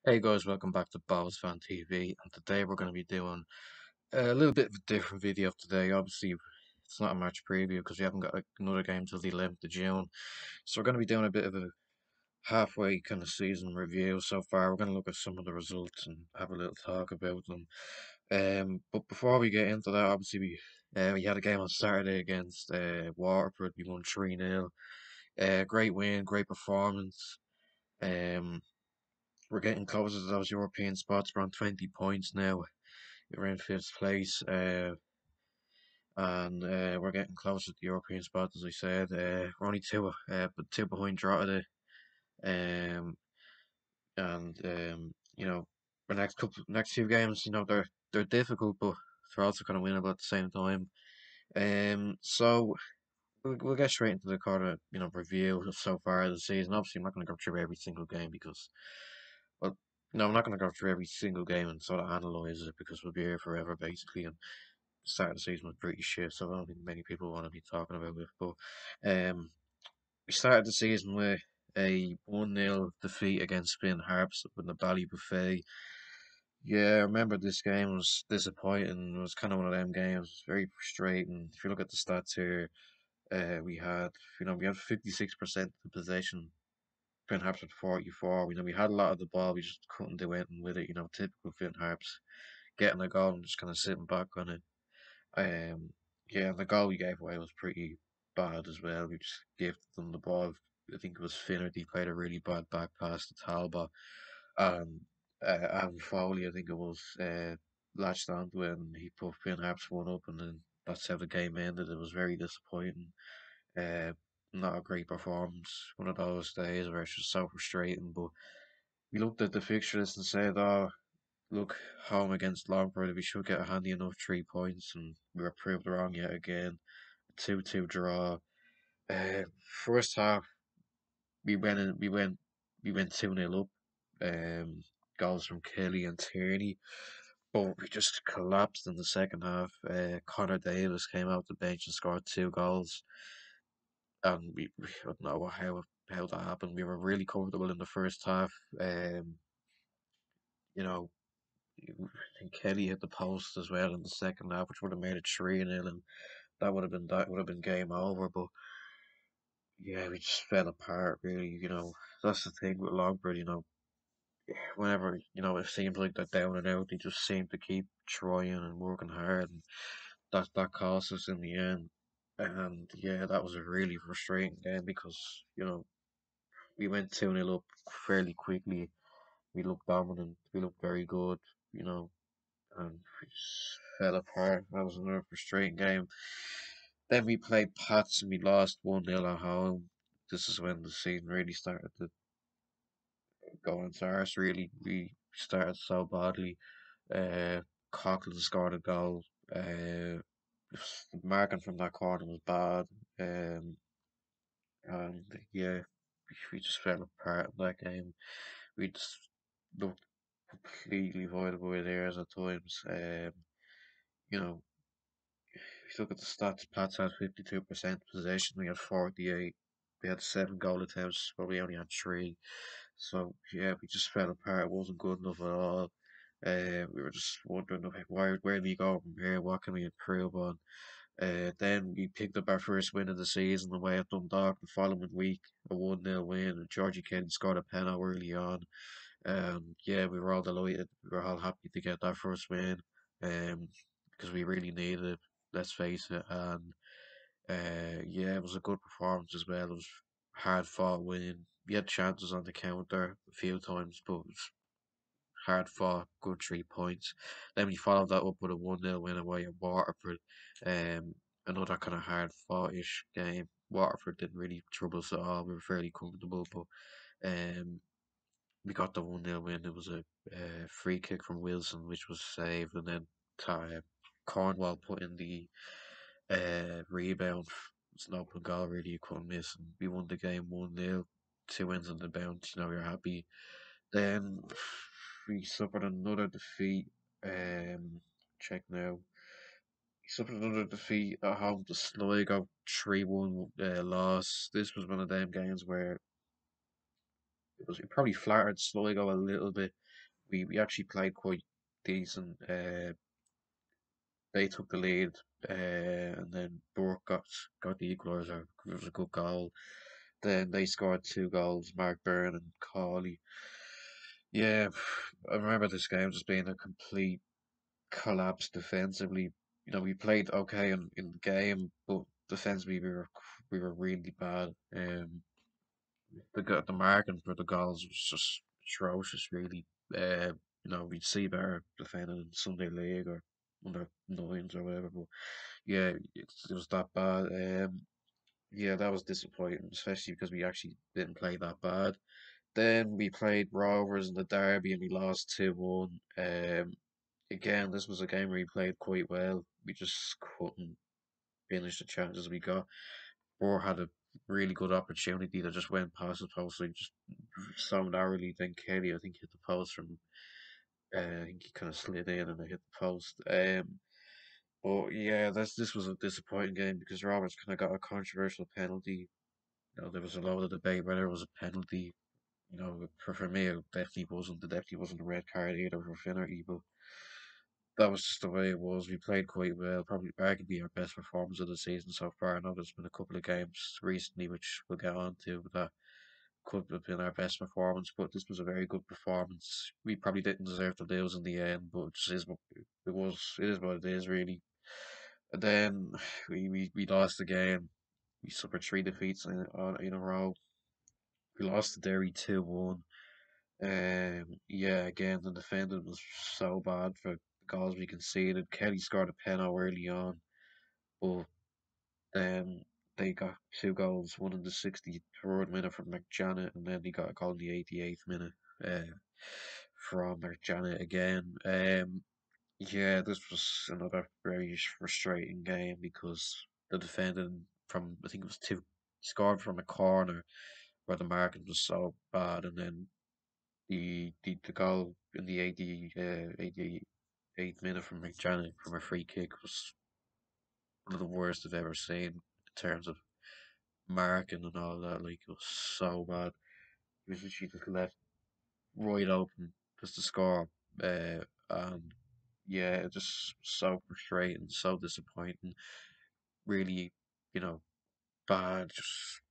Hey guys, welcome back to Bohs Fan TV, and today we're going to be doing a little bit of a different video today. Obviously, it's not a match preview because we haven't got another game till the 11th of June, so we're going to be doing a bit of a halfway kind of season review so far. We're going to look at some of the results and have a little talk about them. But before we get into that, obviously we had a game on Saturday against Waterford. We won 3-0. Great win, great performance. Um, we're getting closer to those European spots. We're on 20 points now. We're in fifth place, and we're getting closer to the European spots, as I said. We're only but two behind Drogheda. Um, and the next few games, they're difficult, but they're also kind of winnable at the same time. So we'll get straight into the kind of review of so far of the season. Obviously, I'm not going to go through every single game because, well, no, I'm not going to go through every single game and sort of analyze it because we'll be here forever basically. And the start of the season was pretty shit, so I don't think many people want to be talking about it. But we started the season with a 1-0 defeat against Spin Harps up in the Bally Buffet. Yeah, I remember this game was disappointing. It was kind of one of them games, very frustrating. If you look at the stats here, we had 56% of possession. Finn Harps with 44. We had a lot of the ball, we just couldn't do anything with it. Typical Finn Harps, getting a goal and just kind of sitting back on it. Um, yeah, the goal we gave away was pretty bad as well. We just gifted them the ball. I think it was Finnerty played a really bad back pass to Talbot, and Foley, I think it was, latched onto it and he put Finn Harps one up, and then that's how the game ended. It was very disappointing. Uh, Not a great performance. One of those days where it's just so frustrating. But we looked at the fixture list and said, "Oh, look, home against Longford, we should get a handy enough 3 points," and we were proved wrong yet again. 2-2 draw. Uh, First half, we went in, we went 2-0 up. Goals from Kelly and Tierney, but we just collapsed in the second half. Connor Davis came out the bench and scored 2 goals, and we don't know how that happened. We were really comfortable in the first half. You know, I think Kelly hit the post as well in the second half, which would have made it 3-0, and that would have been game over. But yeah, we just fell apart really. That's the thing with Longford. Whenever it seems like they're down and out, they just seem to keep trying and working hard, and that cost us in the end. And yeah, that was a really frustrating game because we went 2-0 up fairly quickly. We looked dominant. We looked very good. You know, and we just fell apart. That was another frustrating game. Then we played Pats and we lost 1-0 at home. This is when the season really started to go into ours. Really, we started so badly. Coughlin scored a goal. The marking from that corner was bad. And yeah, we just fell apart in that game. We just looked completely void of ideas at times. You know, If you look at the stats, Pats had 52% possession, we had 48. We had 7 goal attempts, but we only had 3. So, yeah, we just fell apart. It wasn't good enough at all. We were just wondering, okay, where do we go from here? What can we improve on? Then we picked up our first win of the season away at Dundalk the following week, a 1-0 win. And Georgie Kane scored a penalty early on. Yeah, we were all delighted. We were all happy to get that first win, um, because we really needed it. Let's face it. And yeah, it was a good performance as well. It was hard fought win. We had chances on the counter a few times, but it was hard fought, good 3 points. Then we followed that up with a 1-0 win away at Waterford. Um, Another kind of hard fought ish game. Waterford didn't really trouble us at all. We were fairly comfortable, but um, we got the 1-0 win. It was a free kick from Wilson, which was saved, and then Cornwall put in the rebound. It's an open goal, really, you couldn't miss. And we won the game 1-0, 2 wins on the bounce. You're happy. Then we suffered another defeat. Check now. We suffered another defeat at home to Sligo, 3-1 loss. This was one of them games where it probably flattered Sligo a little bit. we actually played quite decent. They took the lead, and then Burke got the equaliser. It was a good goal. Then they scored two goals, Mark Byrne and Cawley. Yeah, I remember this game just being a complete collapse defensively. You know, we played okay in the game, but defensively we were really bad. The marking for the goals was just atrocious, really. We'd see better defending in Sunday League or under nines or whatever, but yeah, it was that bad. Yeah, that was disappointing, especially because we actually didn't play that bad. Then we played Rovers in the derby and we lost 2-1. Again, this was a game where we played quite well. We just couldn't finish the chances we got. Moore had a really good opportunity that just went past the post, like just so narrowly. Then Kelly, I think, hit the post from. I think he kind of slid in and it hit the post. But yeah, this was a disappointing game because Roberts kind of got a controversial penalty. You know, there was a lot of debate whether it was a penalty. You know, for me, it definitely wasn't. It definitely wasn't a red card either for Finnerty, but that was just the way it was. We played quite well, probably arguably our best performance of the season so far. I know there's been a couple of games recently which we'll get on to, but that could have been our best performance. But this was a very good performance. We probably didn't deserve to lose in the end, but it just is what it was. It is what it is, really. And then we lost the game. We suffered three defeats in a row. We lost to Derry 2-1. Yeah, again, the defending was so bad for the goals we conceded. Kelly scored a penalty early on, but then they got two goals, one in the 63rd minute from McJanet, and then they got a goal in the 88th minute from McJanet again. Yeah, this was another very frustrating game because the defending from, I think it was two, scored from a corner where the marking was so bad, and then the goal in the 88th minute from McJanet from a free kick was one of the worst I've ever seen in terms of marking and all that. Like, it was so bad. He was literally just left right open just to score. And yeah, it just so frustrating, so disappointing. Really, you know, bad. Just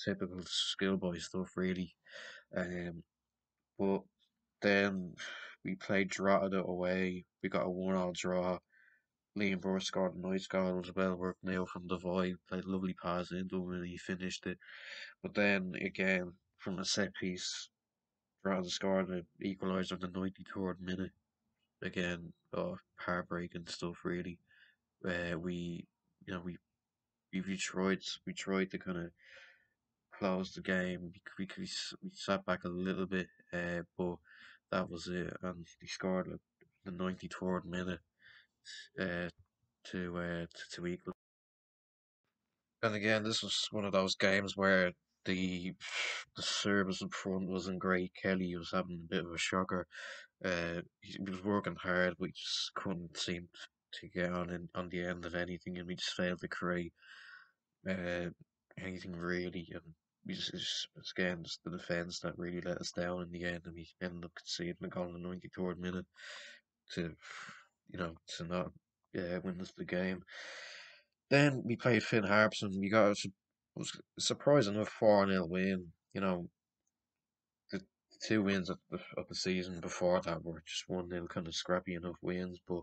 typical schoolboy stuff, really. Um, but then we played Drogheda away. We got a 1-all draw. Liam Burr scored a nice goal. It was well worked now from the void. Played a lovely pass into him and he finished it. But then again, from a set piece, Drogheda scored an equaliser in the 93rd minute. Again, heartbreaking stuff really. We, you know, we tried to kind of close the game. We sat back a little bit, but that was it. And he scored at the 93rd minute uh, to equal. And again, this was one of those games where the the service up front wasn't great. Kelly was having a bit of a shocker. He was working hard, but he just couldn't seem to get on the end of anything, and we just failed to create uh, anything really. And we just again, just the defence that really let us down in the end, and we ended up conceding a goal in the 93rd minute to, to not win us the game. Then we played Finn Harps and we got was a surprising enough 4-0 win. You know, the two wins of the season before that were just 1-0 kind of scrappy enough wins, but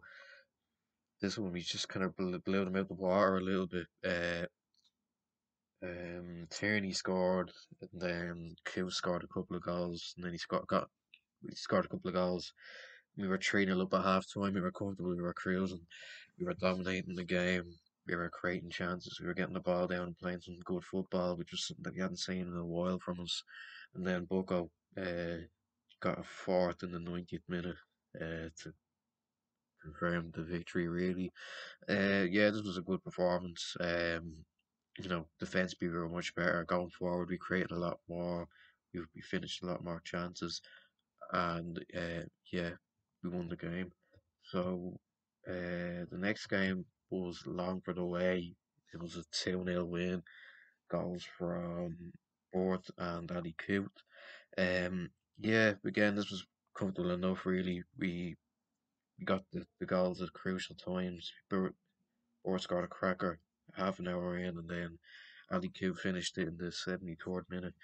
this one we just kind of blew them out the water a little bit. Tierney scored, and then Q scored a couple of goals, and then he scored a couple of goals. We were 3-0 up at half time. We were comfortable. We were cruising. We were dominating the game. We were creating chances. We were getting the ball down and playing some good football, which was something that we hadn't seen in a while from us. And then Bucco got a fourth in the 90th minute to confirm the victory, really. Yeah, this was a good performance. Defensively we were much better. Going forward, we created a lot more. We finished a lot more chances, and yeah, we won the game. So the next game was Longford away. It was a 2-0 win. Goals from Borth and Ali Coote. Yeah, again, this was comfortable enough. Really, we got the goals at crucial times. Or scored a cracker half an hour in, and then Ali Q finished it in the 73rd minute.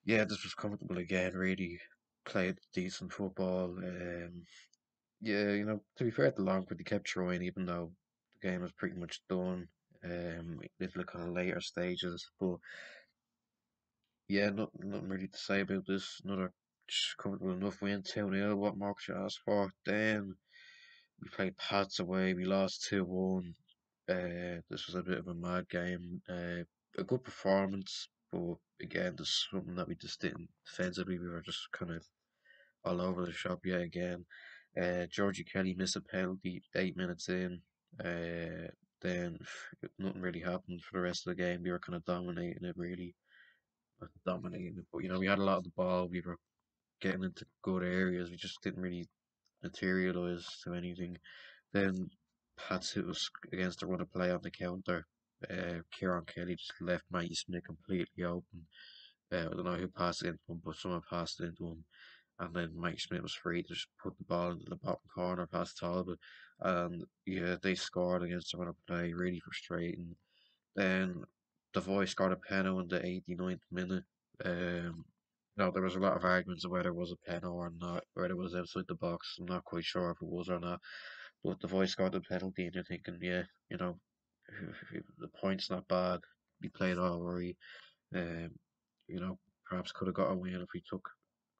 Yeah, this was comfortable again. Really played decent football. Yeah, to be fair to Longford, they kept trying even though the game was pretty much done. Little kind of later stages, but yeah, nothing really to say about this. Another just comfortable enough win, 2-0. What more could you ask for? Then we played Pats away. We lost 2-1. This was a bit of a mad game. A good performance, but again, there's something that we just didn't defensively. We were just kind of all over the shop yet again. Georgie Kelly missed a penalty 8 minutes in. Then nothing really happened for the rest of the game. We were kind of dominating it, really. Not dominating it, but we had a lot of the ball. We were getting into good areas. We just didn't really materialise to anything. Then Pats it was against the run of play on the counter. Kieran Kelly just left Matty Smith completely open. I don't know who passed it into him, but someone passed it into him. And then Mike Smith was free to just put the ball into the bottom corner past Talbot. And yeah, they scored against the run of play, really frustrating. Then the voice got a penalty in the 89th minute. Um, no, there was a lot of arguments of whether it was a penalty or not, whether it was outside the box. I'm not quite sure if it was or not. But the voice got the penalty, and you're thinking, yeah, the point's not bad. We played all right. Um, perhaps could have got a win if we took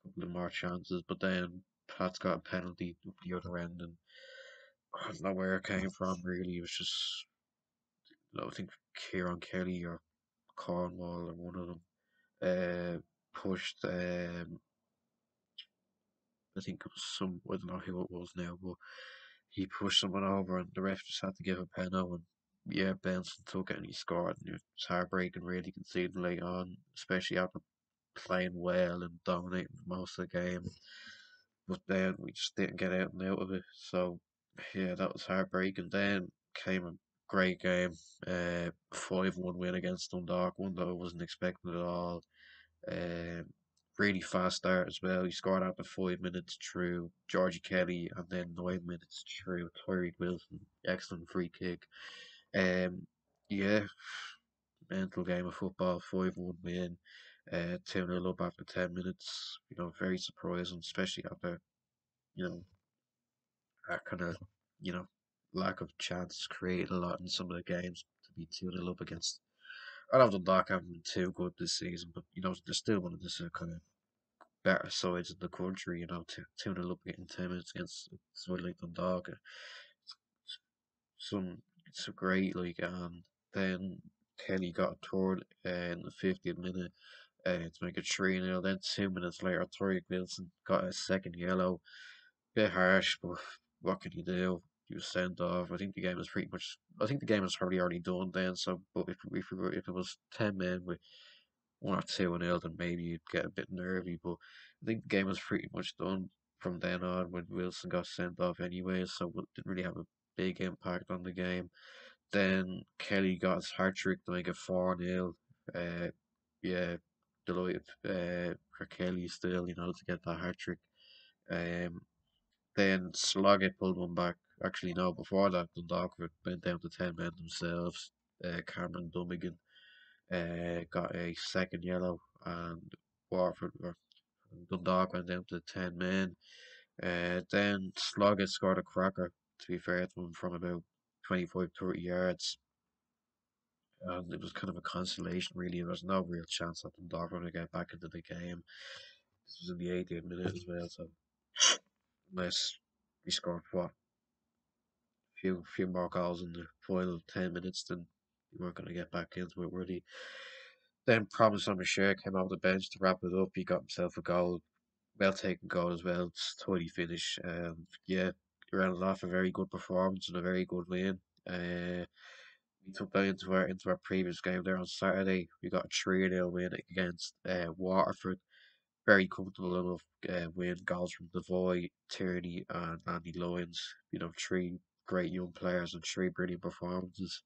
a couple of more chances. But then Pat's got a penalty up the other end, and I don't know where it came from. Really, it was just I think Kieran Kelly or Cornwall or one of them pushed. I think it was I don't know who it was now, but he pushed someone over, and the ref just had to give a penalty. And yeah, Benson took it and he scored. And it was heartbreaking, really, conceding late on, especially after playing well and dominating most of the game. But then we just didn't get out and out of it. So yeah, that was heartbreaking. Then came a great game, 5-1 win against Dundalk, one that I wasn't expecting at all. Um, Really fast start as well. He scored after 5 minutes through Georgie Kelly, and then 9 minutes through Tyreek Wilson. Excellent free kick. Um, yeah, mental game of football. 5-1 win. 2-0 up after 10 minutes. Very surprising, especially after you know that kind of you know lack of chances created a lot in some of the games to be 2-0 up against. I know Dundalk haven't been too good this season, but they're still one of the kind of better sides in the country, 2-0 up in 10 minutes against a side like Dundalk. Some it's a great like, and then Kelly got a third in the 50th minute to make it 3-0. Then 2 minutes later, Tyreek Wilson got a second yellow. Bit harsh, but what can you do? He was sent off. I think the game was pretty much. I think the game was probably already done then. So, but if it was 10 men with 1 or 2-0, then maybe you'd get a bit nervy. But I think the game was pretty much done from then on when Wilson got sent off anyway, so it didn't really have a big impact on the game. Then Kelly got his hat trick to make it 4-0. Uh, yeah, delighted for Kelly still, to get that hat trick. Um, then Sloggett pulled one back. Actually, no, before that, Dundalk went down to 10 men themselves. Cameron Dummigan got a second yellow, and Waterford or Dundalk went down to 10 men. Then Sloggett scored a cracker, to be fair to him, from about 25, 30 yards. And it was kind of a consolation, really. There was no real chance that Dundalk were going to get back into the game. This was in the 80th minute as well, so unless we scored, what, few more goals in the final 10 minutes, then we weren't going to get back into it, really. Then Promise on the share came out of the bench to wrap it up. He got himself a goal, well taken goal as well. Just tidy finish. Yeah, he rounded off a very good performance and a very good win. We took that into our previous game there on Saturday. We got a 3-0 win against Waterford. Very comfortable enough win. Goals from Devoy, Tierney, and Andy Lyons. Three great young players and three brilliant performances.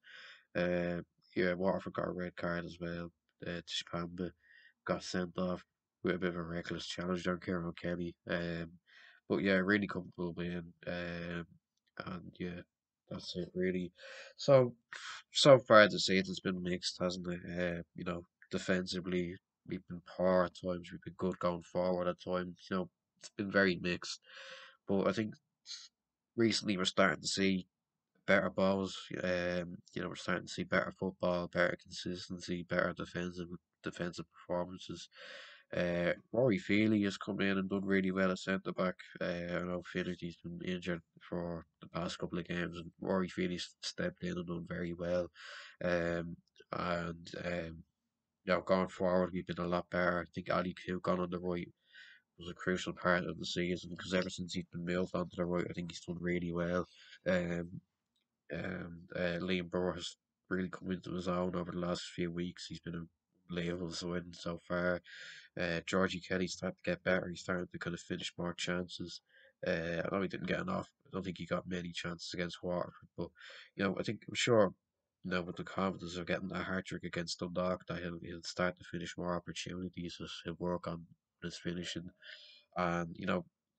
Uh, yeah, Waterford got a red card as well. Tishpamba got sent off. with a bit of a reckless challenge down Kieran Kelly. But yeah, really comfortable win. And yeah, that's it really. So so far this season it's been mixed, hasn't it? Defensively we've been poor at times, we've been good going forward at times. It's been very mixed. But I think recently we're starting to see better balls. We're starting to see better football, better consistency, better defensive performances. Rory Feely has come in and done really well at centre back. I know Finnerty's been injured for the past couple of games, and Rory Feely's stepped in and done very well. Um, and going forward, we've been a lot better. I think Ali Q gone on the right was a crucial part of the season because ever since he's been moved onto the right, I think he's done really well. Um, Liam Burr has really come into his own over the last few weeks. He's been unbelievable to win so far. Georgie Kelly's starting to get better. He's starting to kind of finish more chances. I know he didn't get enough. I don't think he got many chances against Waterford, but I'm sure. With the confidence of getting a hat trick against Dundalk, that he'll start to finish more opportunities as he'll work on his finishing. And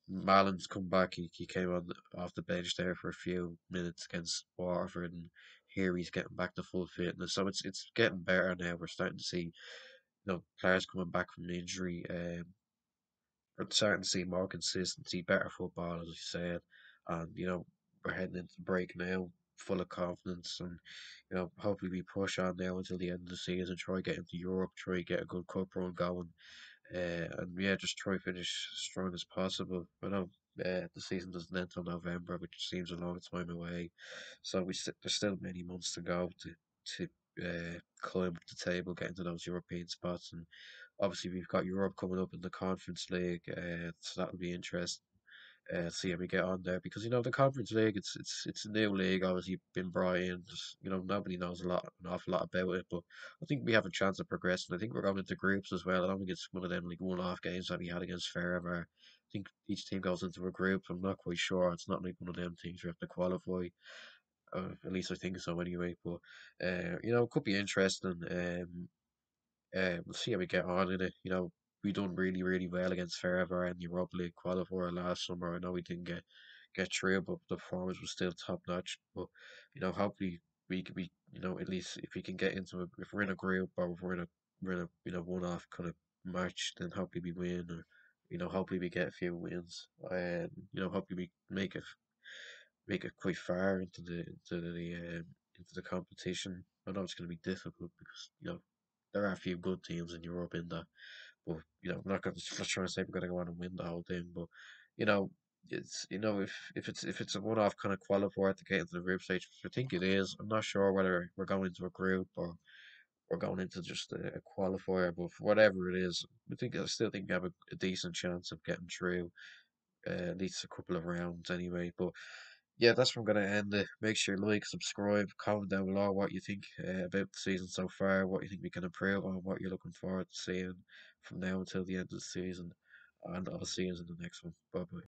Mallin's come back. He came on off the bench there for a few minutes against Waterford, and here he's getting back to full fitness. So it's getting better now. We're starting to see players coming back from injury. We're starting to see more consistency, better football, as you said, and we're heading into the break now, full of confidence, and hopefully we push on now until the end of the season. Try get into Europe, try get a good cup run going, and yeah, just try finish as strong as possible. I know the season doesn't end until November, which seems a long time away. So there's still many months to go to climb up the table, get into those European spots, and obviously we've got Europe coming up in the Conference League, so that'll be interesting. See how we get on there because the Conference League it's a new league obviously been brought in. Just, nobody knows an awful lot about it, but I think we have a chance of progressing. I think we're going into groups as well. I don't think it's one of them like one-off games that we had against Fairwear. I think each team goes into a group. I'm not quite sure. It's not like one of them things you have to qualify. At least I think so anyway. But it could be interesting. We'll see how we get on in it. We done really, really well against Fairwear in the Europa League qualifier last summer. I know we didn't get through, but the performance was still top notch. But hopefully we could be, at least if we can get into it, if we're in a group or if we're in a one off kind of match, then hopefully we win or hopefully we get a few wins. And hopefully we make it quite far into the competition. I know it's going to be difficult because there are a few good teams in Europe in that, but I'm not going to try and say we're going to go on and win the whole thing. But you know, it's if it's a one-off kind of qualifier to get into the group stage, which I think it is. I'm not sure whether we're going into a group or we're going into just a qualifier, but for whatever it is, I still think we have a decent chance of getting through at least a couple of rounds anyway. But yeah, that's where I'm going to end it. Make sure you like, subscribe, comment down below what you think about the season so far, what you think we can improve on, what you're looking forward to seeing from now until the end of the season. And I'll see you in the next one. Bye bye.